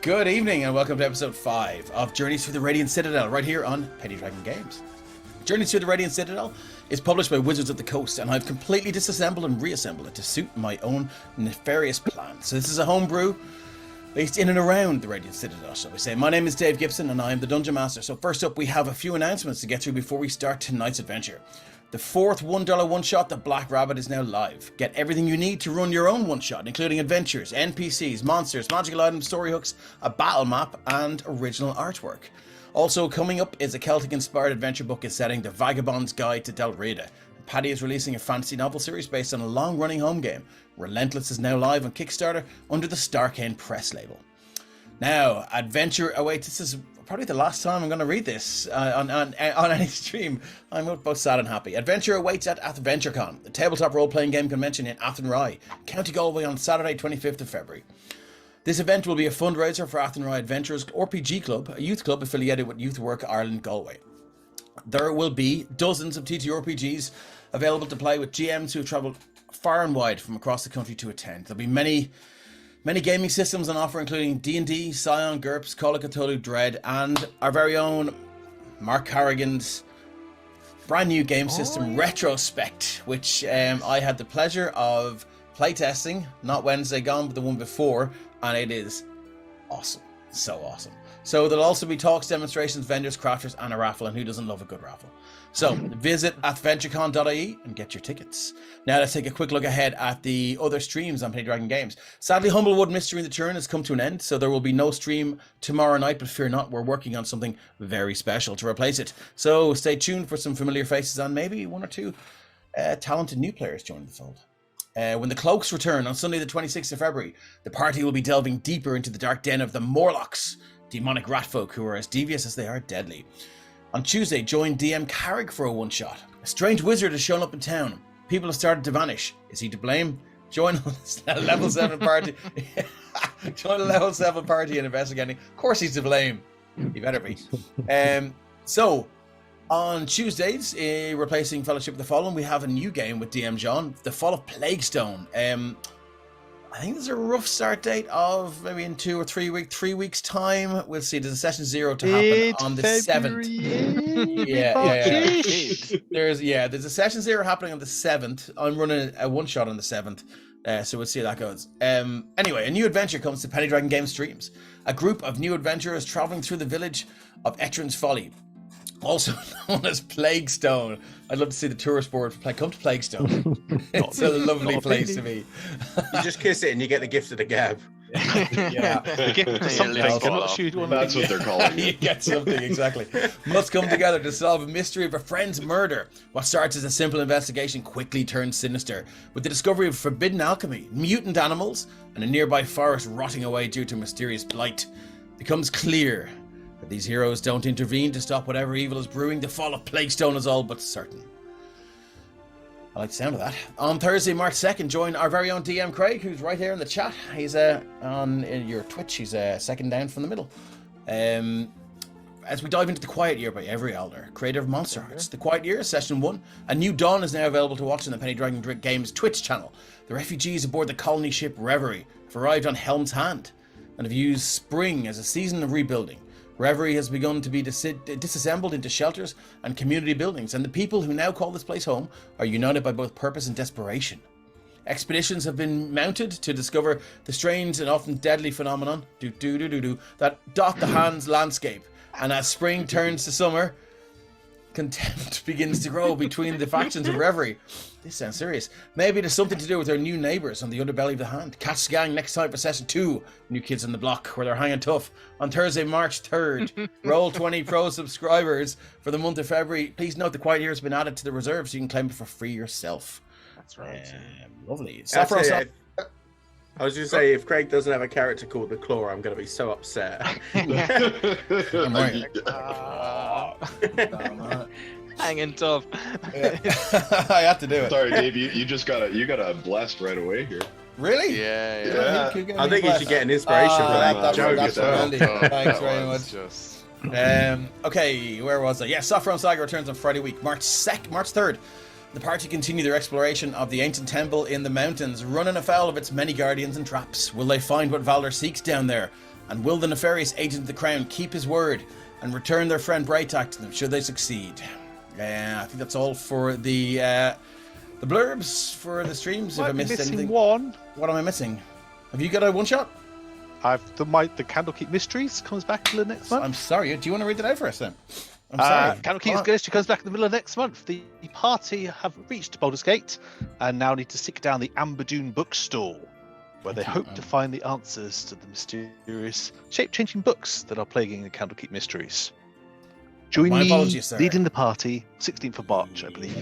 Good evening and welcome to episode 5 of Journeys Through the Radiant Citadel, right here on Penny Dragon Games. Journeys Through the Radiant Citadel is published by Wizards of the Coast, and I've completely disassembled and reassembled it to suit my own nefarious plans. So this is a homebrew based in and around the Radiant Citadel, shall we say. My name is Dave Gibson and I am the Dungeon Master. So first up, we have a few announcements to get through before we start tonight's adventure. The fourth $1 one-shot, The Black Rabbit, is now live. Get everything you need to run your own one-shot, including adventures, NPCs, monsters, magical items, story hooks, a battle map, and original artwork. Also coming up is a Celtic-inspired adventure book setting The Vagabond's Guide to Delreda. Paddy is releasing a fantasy novel series based on a long-running home game. Relentless is now live on Kickstarter under the Starcane Press label. Now, adventure awaits. This is probably the last time I'm going to read this on any stream. I'm both sad and happy. Adventure awaits at AdventureCon, the tabletop role-playing game convention in Athenry, County Galway, on Saturday, 25th of February. This event will be a fundraiser for Athenry Adventurers RPG Club, a youth club affiliated with Youth Work Ireland Galway. There will be dozens of TTRPGs available to play with GMs who have travelled far and wide from across the country to attend. There'll be many gaming systems on offer, including D&D, Scion, GURPS, Call of Cthulhu, Dread, and our very own Mark Carrigan's brand new game system, Retrospect, which I had the pleasure of playtesting, not Wednesday gone, but the one before, and it is awesome. So awesome. So there'll also be talks, demonstrations, vendors, crafters, and a raffle, and who doesn't love a good raffle? So visit adventurecon.ie and get your tickets. Now let's take a quick look ahead at the other streams on Penny Dragon Games. Sadly, Humblewood Mystery in the Turn has come to an end, so there will be no stream tomorrow night, but fear not, we're working on something very special to replace it. So stay tuned for some familiar faces and maybe one or two talented new players join the fold. When the Cloaks return on Sunday the 26th of February, the party will be delving deeper into the dark den of the Morlocks, demonic ratfolk who are as devious as they are deadly. On Tuesday, join DM Carrick for a one-shot. A strange wizard has shown up in town. People have started to vanish. Is he to blame? Join a level 7 party. Join a level 7 party and investigating. Of course he's to blame. He better be. So, on Tuesdays, replacing Fellowship of the Fallen, we have a new game with DM John, The Fall of Plaguestone. I think there's a rough start date of maybe in 2 or 3 weeks time. We'll see. There's a session 0 to happen on the 7th. Yeah. There's a session 0 happening on the 7th. I'm running a one shot on the 7th. So we'll see how that goes. Anyway, a new adventure comes to Penny Dragon Game streams. A group of new adventurers traveling through the village of Etrin's Folly, also known as Plaguestone. I'd love to see the tourist board come to Plaguestone. It's a lovely place to be. You just kiss it and you get the gift of the gab. Yeah. The gift of something. That's what they're calling You it. get something, exactly. Must come together to solve a mystery of a friend's murder. What starts as a simple investigation quickly turns sinister, with the discovery of forbidden alchemy, mutant animals, and a nearby forest rotting away due to mysterious blight. It becomes clear that these heroes don't intervene to stop whatever evil is brewing. The fall of Plaguestone is all but certain. I like the sound of that. On Thursday, March 2nd, join our very own DM Craig, who's right here in the chat. He's on your Twitch. He's second down from the middle. As we dive into The Quiet Year by Avery Alder, creator of Monster Hearts. The Quiet Year, Session 1. A new Dawn is now available to watch on the Penny Dragon Games Twitch channel. The refugees aboard the colony ship Reverie have arrived on Helm's Hand and have used spring as a season of rebuilding. Reverie has begun to be disassembled into shelters and community buildings, and the people who now call this place home are united by both purpose and desperation. Expeditions have been mounted to discover the strange and often deadly phenomenon that dot the Hand's landscape, and as spring turns to summer, contempt begins to grow between the factions of Reverie. This sounds serious. Maybe it has something to do with their new neighbours on the underbelly of the Hand. Catch the gang next time for Session 2, New Kids on the Block, where they're hanging tough. On Thursday, March 3rd, Roll20 Pro subscribers for the month of February. Please note the Quiet Year has been added to the reserve so you can claim it for free yourself. That's right. Lovely. I was just say, if Craig doesn't have a character called the Claw, I'm going to be so upset. Hanging tough. I have to do it. Sorry, Dave. You just got a blast right away here. Really? Yeah. I think you should get an inspiration for that joke. That's handy. Thanks very much. Okay, where was I? Yeah, Sopherone Saga returns on Friday week, March 3rd. The party continue their exploration of the ancient temple in the mountains, running afoul of its many guardians and traps. Will they find what Valor seeks down there? And will the nefarious agent of the crown keep his word and return their friend Braytak to them should they succeed? I think that's all for the blurbs for the streams. If I missed anything, one. What am I missing? Have you got a one shot? The Candlekeep Mysteries comes back to the next month. I'm sorry. Do you want to read that out for us then? I'm sorry. Candlekeep Mysteries comes back in the middle of next month. The party have reached Baldur's Gate and now need to seek down the Amberdoon bookstall, where they hope to find the answers to the mysterious, shape-changing books that are plaguing the Candlekeep Mysteries. Join My me apologies, sir. leading the party 16th of March, I believe.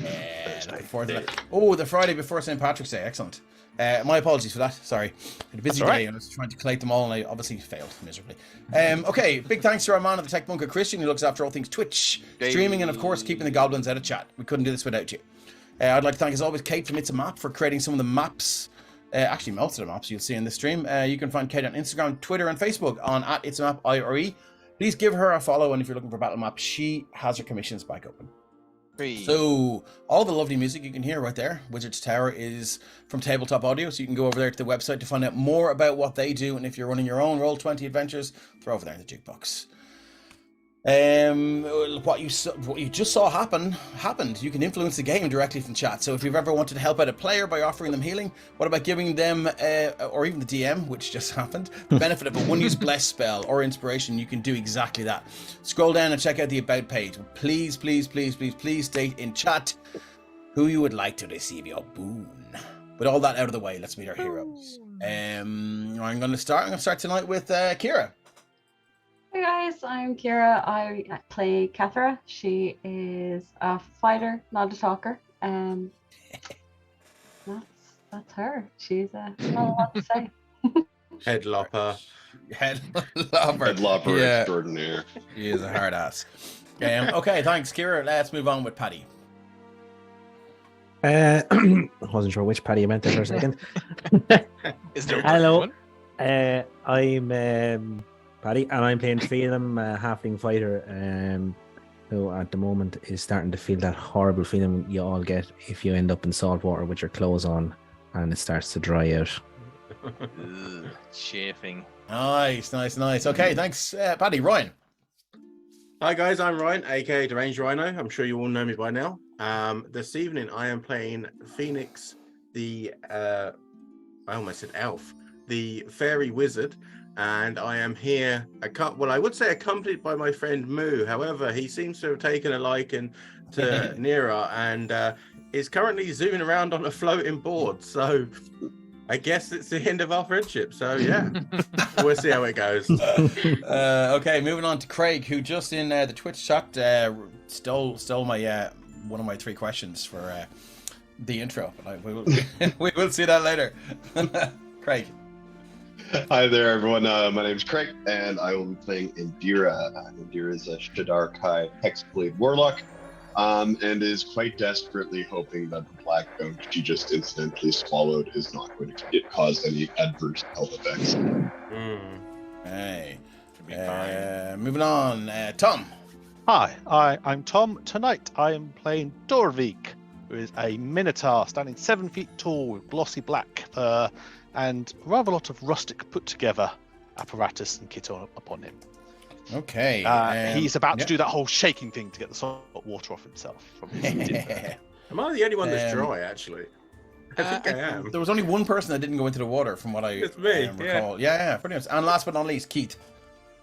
Thursday. The Friday before St. Patrick's Day. Excellent. My apologies for that. Sorry. I had a busy day and I was trying to collate them all and I obviously failed miserably. Okay, big thanks to our man at the Tech Bunker, Christian, who looks after all things Twitch, streaming, and of course keeping the goblins out of chat. We couldn't do this without you. I'd like to thank, as always, Kate from It's a Map for creating some of the maps. Actually, most of the maps you'll see in the stream. You can find Kate on Instagram, Twitter, and Facebook on @itsamapIRE. Please give her a follow, and if you're looking for battle maps, she has her commissions back open. So all the lovely music you can hear right there, Wizard's Tower, is from Tabletop Audio, so you can go over there to the website to find out more about what they do, and if you're running your own Roll20 adventures, throw over there in the jukebox. What you just saw happened. You can influence the game directly from chat. So if you've ever wanted to help out a player by offering them healing, what about giving them, or even the DM, which just happened, the benefit of a one-use bless spell or inspiration? You can do exactly that. Scroll down and check out the about page. Please state in chat who you would like to receive your boon. With all that out of the way, let's meet our heroes. I'm going to start tonight with Kira. Hey guys, I'm Kira. I play Hethar. She is a fighter, not a talker. That's her. She's not a lot to say. Headlopper. Headlopper extraordinaire. He is a hard ass. Okay, thanks, Kira. Let's move on with Paddy. I wasn't sure which Paddy you meant there for a second. Is there Hello. one? I'm Paddy, and I'm playing Phelim, a halfling fighter, who at the moment is starting to feel that horrible feeling you all get if you end up in salt water with your clothes on and it starts to dry out. Chafing. Nice. Okay, thanks, Paddy. Ryan. Hi guys, I'm Ryan, aka Deranged Rhino. I'm sure you all know me by now. This evening I am playing Phoenix, the I almost said elf, the fairy wizard. And I am here, I would say accompanied by my friend Moo. However, he seems to have taken a liking to Nira and is currently zooming around on a floating board. So I guess it's the end of our friendship. So yeah, we'll see how it goes. Okay, moving on to Craig, who just in the Twitch chat stole my one of my 3 questions for the intro. But we will see that later. Craig. Hi there, everyone. My name's Craig, and I will be playing Indira. Indira is a Shadar Kai Hexblade Warlock, and is quite desperately hoping that the black gunk she just incidentally swallowed is not going to cause any adverse health effects. Hey. Should be fine. Moving on, Tom. Hi, I'm Tom. Tonight I am playing Dorvik, who is a minotaur standing 7 feet tall with glossy black fur and rather a lot of rustic put-together apparatus and kit upon him. Okay. He's about to do that whole shaking thing to get the salt water off himself. From his Am I the only one that's dry, actually? I think I am. There was only one person that didn't go into the water, from what I It's me, recall. Yeah, pretty much. And last but not least, Keith.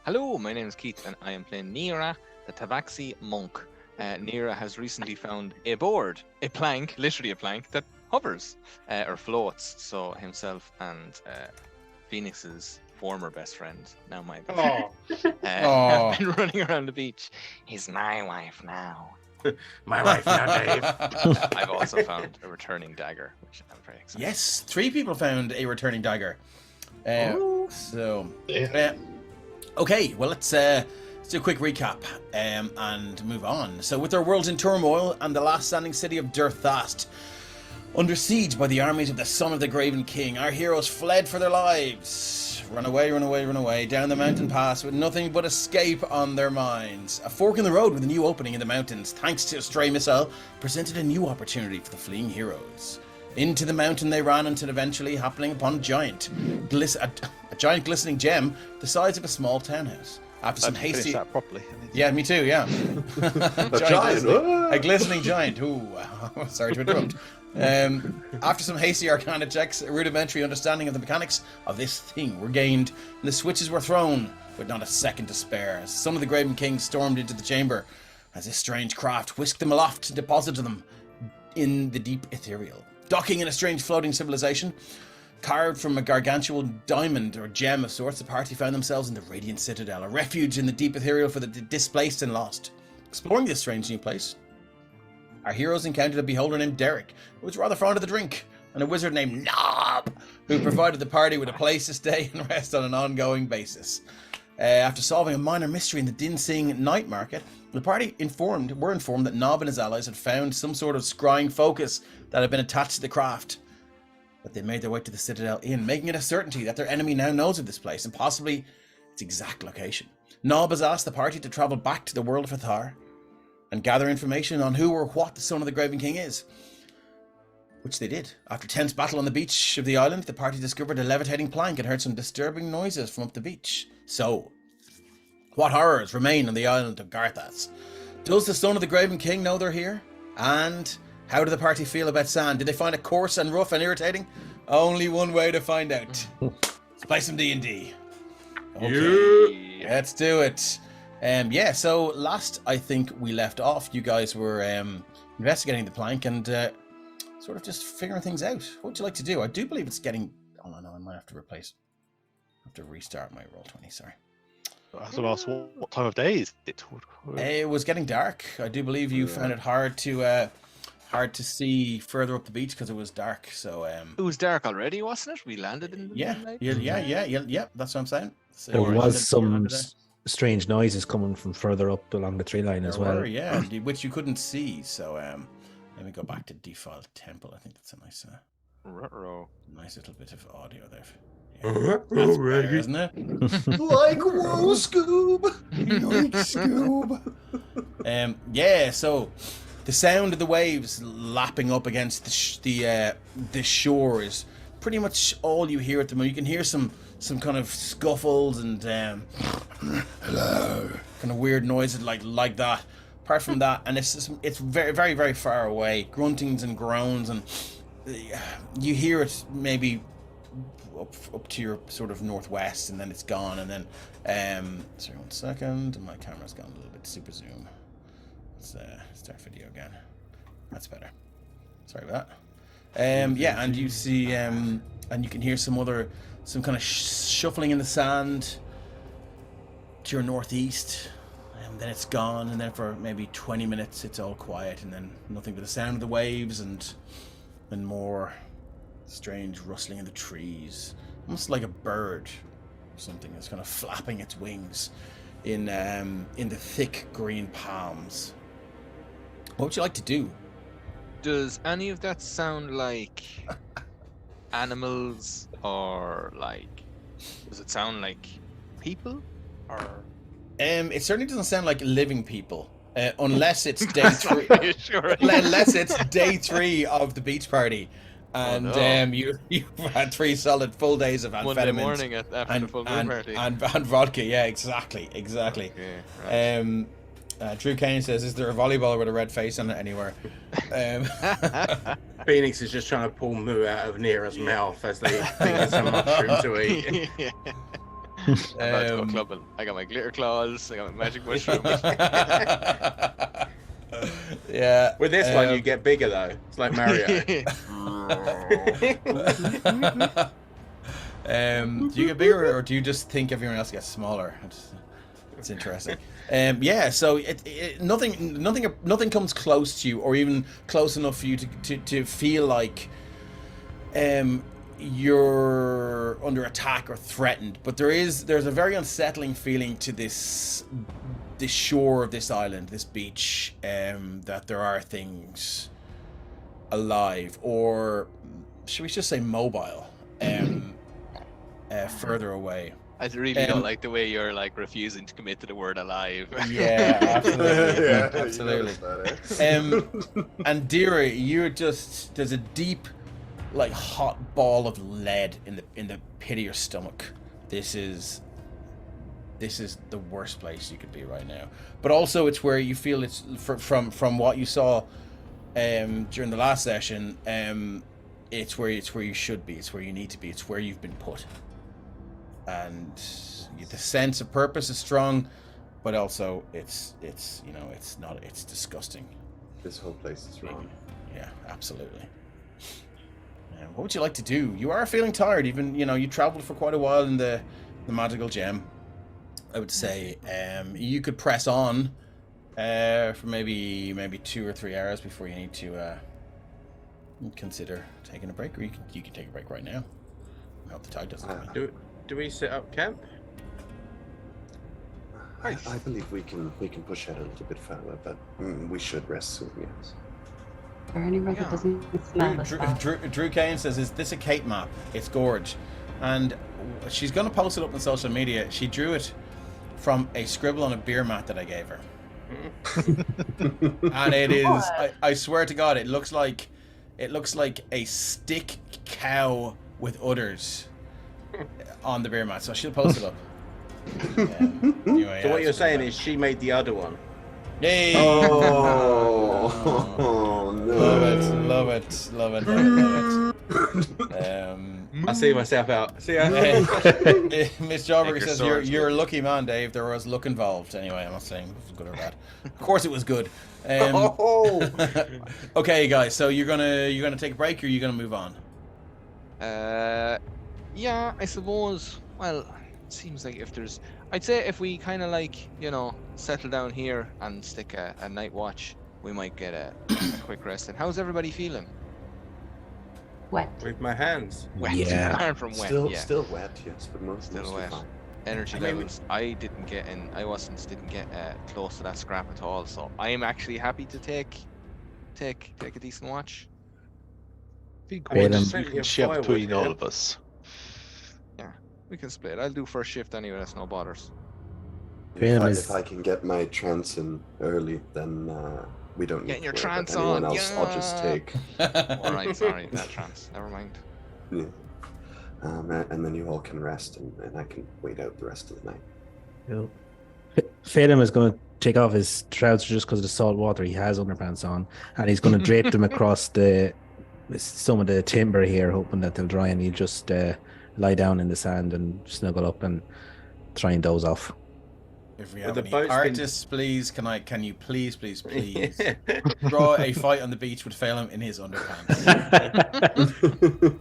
Hello, my name is Keith, and I am playing Nira, the Tabaxi monk. Nira has recently found a board, a plank, literally a plank, that hovers or floats. So himself and Phoenix's former best friend, now my best friend, have been running around the beach. He's my wife now. My wife now, Dave. I've also found a returning dagger, which I'm very excited. Yes, 3 people found a returning dagger. Okay, well, let's do a quick recap and move on. So with our worlds in turmoil and the last standing city of Derthast under siege by the armies of the son of the Graven king, our heroes fled for their lives. Run away down the mountain pass with nothing but escape on their minds. A fork in the road with a new opening in the mountains, thanks to a stray missile, presented a new opportunity for the fleeing heroes. Into the mountain they ran until eventually happening upon a giant glistening gem the size of a small townhouse. After some hasty... that properly. Yeah, me too, yeah. A glistening giant. Ooh, sorry to interrupt. After some hasty arcana checks, a rudimentary understanding of the mechanics of this thing were gained, and the switches were thrown, with not a second to spare. Some of the Graven Kings stormed into the chamber, as this strange craft whisked them aloft and deposited them in the deep ethereal. Docking in a strange floating civilization, carved from a gargantuan diamond or gem of sorts, the party found themselves in the Radiant Citadel, a refuge in the deep ethereal for the displaced and lost. Exploring this strange new place, our heroes encountered a beholder named Derek, who was rather fond of the drink, and a wizard named Knob, who provided the party with a place to stay and rest on an ongoing basis. After solving a minor mystery in the Dinsing night market, the party were informed that Knob and his allies had found some sort of scrying focus that had been attached to the craft. But they made their way to the Citadel Inn, making it a certainty that their enemy now knows of this place, and possibly its exact location. Knob has asked the party to travel back to the world of Hethar and gather information on who or what the son of the Graven King is. Which they did. After tense battle on the beach of the island, the party discovered a levitating plank and heard some disturbing noises from up the beach. So, what horrors remain on the island of Garthas? Does the son of the Graven King know they're here? And how do the party feel about sand? Did they find it coarse and rough and irritating? Only one way to find out. Let's play some D&D. Okay, let's do it. So last I think we left off, you guys were investigating the plank and sort of just figuring things out. What would you like to do? I do believe it's getting... Oh no, I might have to replace... I have to restart my Roll20, sorry. I was going to ask, what time of day is it? It was getting dark. I do believe you found it hard to see further up the beach because it was dark. So it was dark already, wasn't it? We landed in the moonlight? Yeah. That's what I'm saying. So There was some strange noises coming from further up along the tree line as well. Yeah, which you couldn't see. So let me go back to default temple. I think that's a nice little bit of audio there. Yeah, that's better, isn't it? Like whoa, Scoob! Scoob! So the sound of the waves lapping up against the shore is pretty much all you hear at the moment. You can hear some kind of scuffles and hello, kind of weird noises like that. Apart from that, and it's very, very, very far away. Gruntings and groans, and you hear it maybe up to your sort of northwest, and then it's gone, and then sorry, 1 second, my camera's gone a little bit super zoom. Let's start video again. That's better. Sorry about that. And you see and you can hear some kind of shuffling in the sand to your northeast, and then it's gone, and then for maybe 20 minutes it's all quiet, and then nothing but the sound of the waves and more strange rustling in the trees, almost like a bird or something that's kind of flapping its wings in the thick green palms. What would you like to do? Does any of that sound like animals, or does it sound like people, or? It certainly doesn't sound like living people, unless it's day 3. Sure. Unless it's day 3 of the beach party. And you've had 3 solid full days of amphetamines. Monday morning after the full moon party. And vodka, yeah, exactly. Okay, right. Drew Kane says, is there a volleyball with a red face on it anywhere? Phoenix is just trying to pull moo out of Nira's mouth as they think it's a mushroom to eat. I'm about to go clubbing. I got my glitter claws, I got my magic mushrooms. Yeah. With this one, you get bigger though. It's like Mario. Do you get bigger, or do you just think everyone else gets smaller? It's interesting. So nothing comes close to you, or even close enough for you to feel like you're under attack or threatened. But there's a very unsettling feeling to this shore of this island, this beach, that there are things alive, or should we just say mobile, further away. I really don't like the way you're refusing to commit to the word alive. Yeah, absolutely. Yeah, absolutely. And Dira, there's a deep like hot ball of lead in the pit of your stomach. This is the worst place you could be right now. But also, it's where you feel it's from what you saw during the last session. It's where you should be. It's where you need to be. It's where you've been put. And the sense of purpose is strong, but also it's disgusting. This whole place is wrong. Yeah, absolutely. What would you like to do? You are feeling tired. Even you traveled for quite a while in the magical gem. I would say you could press on for maybe 2 or 3 hours before you need to consider taking a break, or you can take a break right now. I hope the tide doesn't come in. Do we set up camp? I believe we can push ahead a little bit further, but we should rest soon. Yes. Is there anywhere that doesn't smell this bad? Drew Kane says, "Is this a Cape map? It's gorge," and she's going to post it up on social media. She drew it from a scribble on a beer mat that I gave her, and it is. I swear to God, it looks like a stick cow with udders on the beer mat. So she'll post it up. Anyway, So what you're saying is she made the other one. Yay! Oh, no. Love it. I see myself out. See ya. Miss Jawberger says you're a lucky man, Dave. There was luck involved. Anyway, I'm not saying it was good or bad. Of course, it was good. Okay, guys. So you're gonna take a break, or you're gonna move on? Yeah, I suppose. Well, it seems like I'd say if we kind of settle down here and stick a night watch, we might get a quick rest. And how's everybody feeling? Wet. With my hands. Wet. Yeah. Apart from wet. Still wet, yes, but Still mostly wet. fine. Energy levels. I didn't get close to that scrap at all. So I am actually happy to take a decent watch. Be I great mean, if plenty you can of share firewood between all here. of us. We can split. I'll do first shift anyway. That's no bothers. If I can get my trance in early, then we don't need Getting your to worry about trance anyone on, else. I'll just yeah. take. All right, sorry, that trance. Never mind. Yeah. And then you all can rest, and I can wait out the rest of the night. Cool. Phelim is going to take off his trousers just because of the salt water. He has underpants on, and he's going to drape them across some of the timber here, hoping that they'll dry, and he'll just lie down in the sand and snuggle up and try and doze off. If we But have the any boat's been- artists, please, can you please draw a fight on the beach with Phelim in his underpants?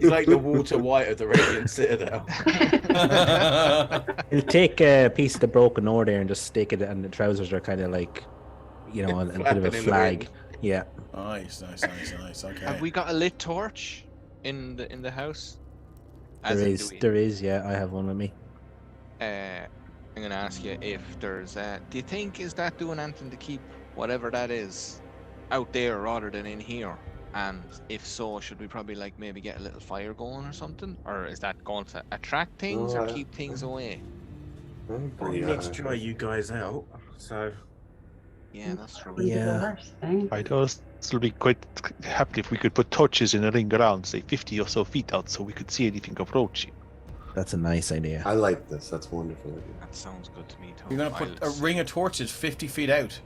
He's like the Walter White of the Radiant Citadel. He'll take a piece of the broken oar there and just stick it, and the trousers are kind of like, a bit of a Flapping in the flag. wind. Yeah. Nice. Okay. Have we got a lit torch in the house? There is. Yeah, I have one with me. I'm gonna ask you if there's. Do you think is that doing anything to keep whatever that is out there rather than in here? And if so, should we probably maybe get a little fire going or something? Or is that going to attract things or keep things away? I We agree, need to try you guys out. So Yeah, that's true. Wouldn't be the Yeah. worst thing. I'd also be quite happy if we could put torches in a ring around, say 50 or so feet out, so we could see anything approaching. That's a nice idea. I like this. That's a wonderful idea. That sounds good to me, Tom. You're gonna put a ring of torches 50 feet out.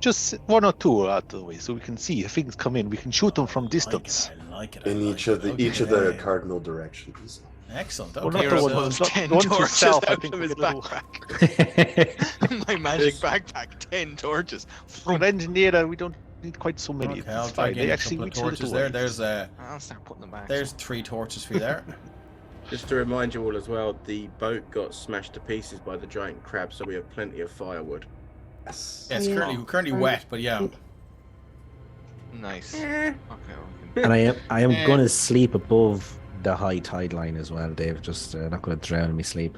Just one or two out of the way, so we can see if things come in. We can shoot them from distance. I like it. In each of the cardinal directions. Excellent. Well, Okay. not the Here's one, those not 10 the one to torches south, I out think of was his a little- backpack. My magic backpack, 10 torches. From engineer, we don't need quite so many. Okay, I'll It's try fine. getting They a actually couple of reach a torches little there. way. I'll start putting them back. There's 3 torches for you there. just to remind you all as well, the boat got smashed to pieces by the giant crab, so we have plenty of firewood. Yes. Yeah, it's currently wet, but yeah. Nice. Okay. And I am going to sleep above the high tide line as well, Dave. Just not going to drown in my sleep.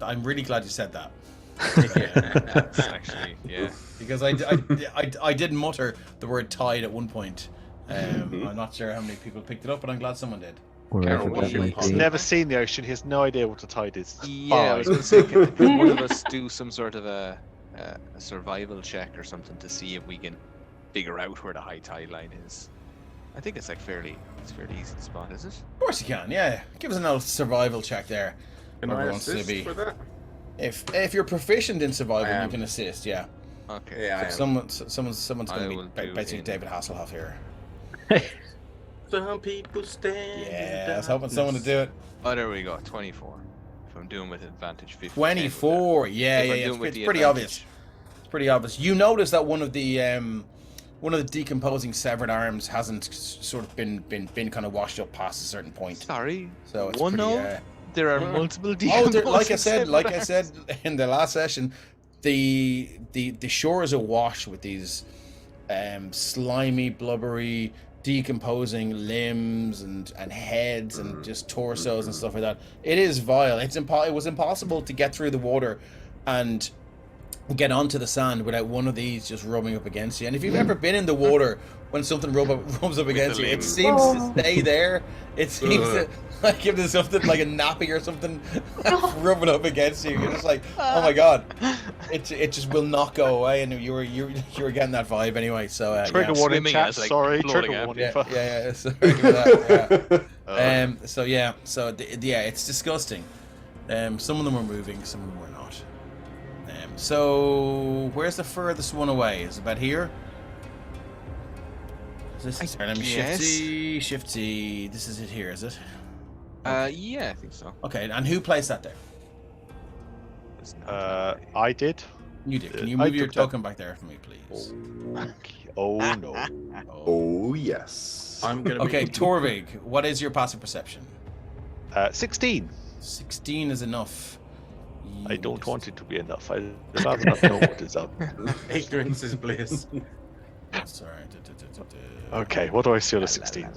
I'm really glad you said that. That's actually, yeah. Because I did mutter the word tide at one point. I'm not sure how many people picked it up, but I'm glad someone did. Wherever Carol, what's that your might He's be. never seen the ocean. He has no idea what the tide is. Yeah, I was going to say, can one of us do some sort of a survival check or something to see if we can figure out where the high tide line is? I think it's like fairly easy to spot, is it? Of course you can, yeah. Give us another survival check there. Can I Whoever wants to assist be. for that? If you're proficient in survival, I you am. can assist, yeah. Okay. Yeah, I am. Someone's I going will to be do basically in- David Hasselhoff here. Some people stand. Yeah, I was hoping someone would do it. Oh, there we go. 24. If I'm doing with advantage, 50. 24. Yeah, If yeah, I'm yeah. doing with It's the pretty advantage. obvious. It's pretty obvious. You notice that one of the decomposing severed arms hasn't sort of been kind of washed up past a certain point. Sorry. So it's One pretty. no? There are multiple Oh, decomposing like I said severed in the last session, the shore is awash with these slimy, blubbery, decomposing limbs and heads and just torsos and stuff like that. It is vile. It was impossible to get through the water and get onto the sand without one of these just rubbing up against you. And if you've ever been in the water when something rubs up against the you, it limb. seems to stay there. It seems to, like, if there's something like a nappy or something rubbing up against you, you're just like, oh my god, it just will not go away. And you were getting that vibe anyway. So Trigger yeah. warning, Swimming chat. as, like, Sorry, floating trigger up. warning. Yeah. Sorry for that. Yeah. Oh, So yeah. So yeah, it's disgusting. Some of them were moving, some of them were not. So where's the furthest one away? Is it about here? Is this? I Let me guess. shifty. This is it here, is it? yeah, I think so. Okay, and who placed that there? It's not I did. You did. Can you I move your took that. token back there for me, please? Oh no. Oh yes. I'm gonna. Okay, Be... Torvig, what is your passive perception? 16. 16 is enough. I don't want it to be enough. I'd rather not know what is up. Ignorance is bliss. That's all right. Okay, what do I see on a 16?